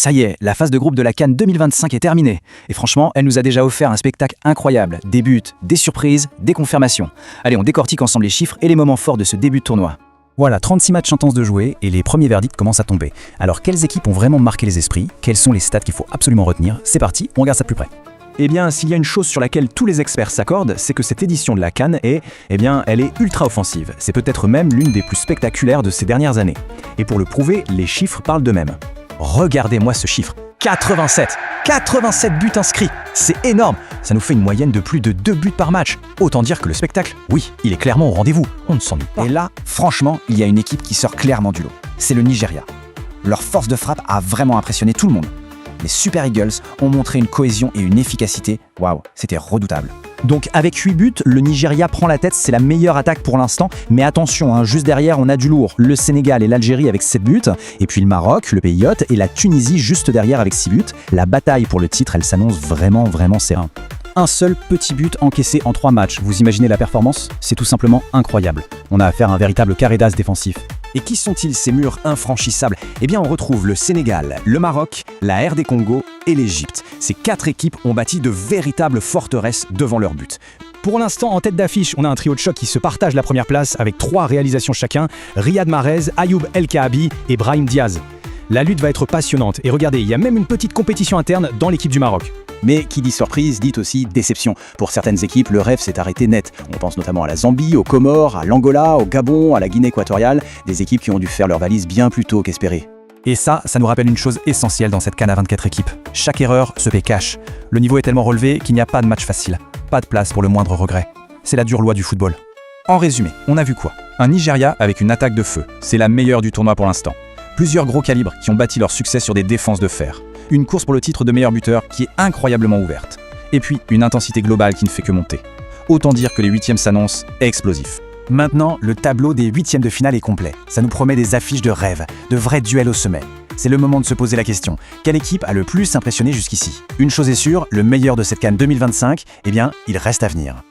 Ça y est, la phase de groupe de la CAN 2025 est terminée. Et franchement, elle nous a déjà offert un spectacle incroyable. Des buts, des surprises, des confirmations. Allez, on décortique ensemble les chiffres et les moments forts de ce début de tournoi. Voilà, 36 matchs intenses de jouer et les premiers verdicts commencent à tomber. Alors, quelles équipes ont vraiment marqué les esprits? Quels sont les stats qu'il faut absolument retenir? C'est parti, on regarde ça de plus près. Eh bien, s'il y a une chose sur laquelle tous les experts s'accordent, c'est que cette édition de la CAN elle est ultra offensive. C'est peut-être même l'une des plus spectaculaires de ces dernières années. Et pour le prouver, les chiffres parlent d'eux-mêmes. Regardez-moi ce chiffre, 87 buts inscrits, c'est énorme. Ça nous fait une moyenne de plus de 2 buts par match. Autant dire que le spectacle, oui, il est clairement au rendez-vous, on ne s'ennuie pas. Et là, franchement, il y a une équipe qui sort clairement du lot. C'est le Nigeria. Leur force de frappe a vraiment impressionné tout le monde. Les Super Eagles ont montré une cohésion et une efficacité. Waouh, c'était redoutable. Donc avec 8 buts, le Nigeria prend la tête, c'est la meilleure attaque pour l'instant. Mais attention, juste derrière, on a du lourd. Le Sénégal et l'Algérie avec 7 buts. Et puis le Maroc, le pays hôte, et la Tunisie juste derrière avec 6 buts. La bataille pour le titre, elle s'annonce vraiment serein. Un seul petit but encaissé en 3 matchs. Vous imaginez la performance? C'est tout simplement incroyable. On a affaire à un véritable carré d'as défensif. Et qui sont-ils ces murs infranchissables? Eh bien, on retrouve le Sénégal, le Maroc, la RD Congo et l'Égypte. Ces 4 équipes ont bâti de véritables forteresses devant leur but. Pour l'instant, en tête d'affiche, on a un trio de choc qui se partage la première place avec 3 réalisations chacun, Riyad Mahrez, Ayoub El Kaabi et Brahim Diaz. La lutte va être passionnante et regardez, il y a même une petite compétition interne dans l'équipe du Maroc. Mais qui dit surprise, dit aussi déception. Pour certaines équipes, le rêve s'est arrêté net. On pense notamment à la Zambie, aux Comores, à l'Angola, au Gabon, à la Guinée équatoriale, des équipes qui ont dû faire leur valise bien plus tôt qu'espéré. Et ça nous rappelle une chose essentielle dans cette CAN à 24 équipes. Chaque erreur se paie cash. Le niveau est tellement relevé qu'il n'y a pas de match facile. Pas de place pour le moindre regret. C'est la dure loi du football. En résumé, on a vu quoi? Un Nigeria avec une attaque de feu. C'est la meilleure du tournoi pour l'instant. Plusieurs gros calibres qui ont bâti leur succès sur des défenses de fer. Une course pour le titre de meilleur buteur qui est incroyablement ouverte. Et puis, une intensité globale qui ne fait que monter. Autant dire que les 8e s'annoncent explosifs. Maintenant, le tableau des 8e de finale est complet. Ça nous promet des affiches de rêve, de vrais duels au sommet. C'est le moment de se poser la question. Quelle équipe a le plus impressionné jusqu'ici? Une chose est sûre, le meilleur de cette CAN 2025, il reste à venir.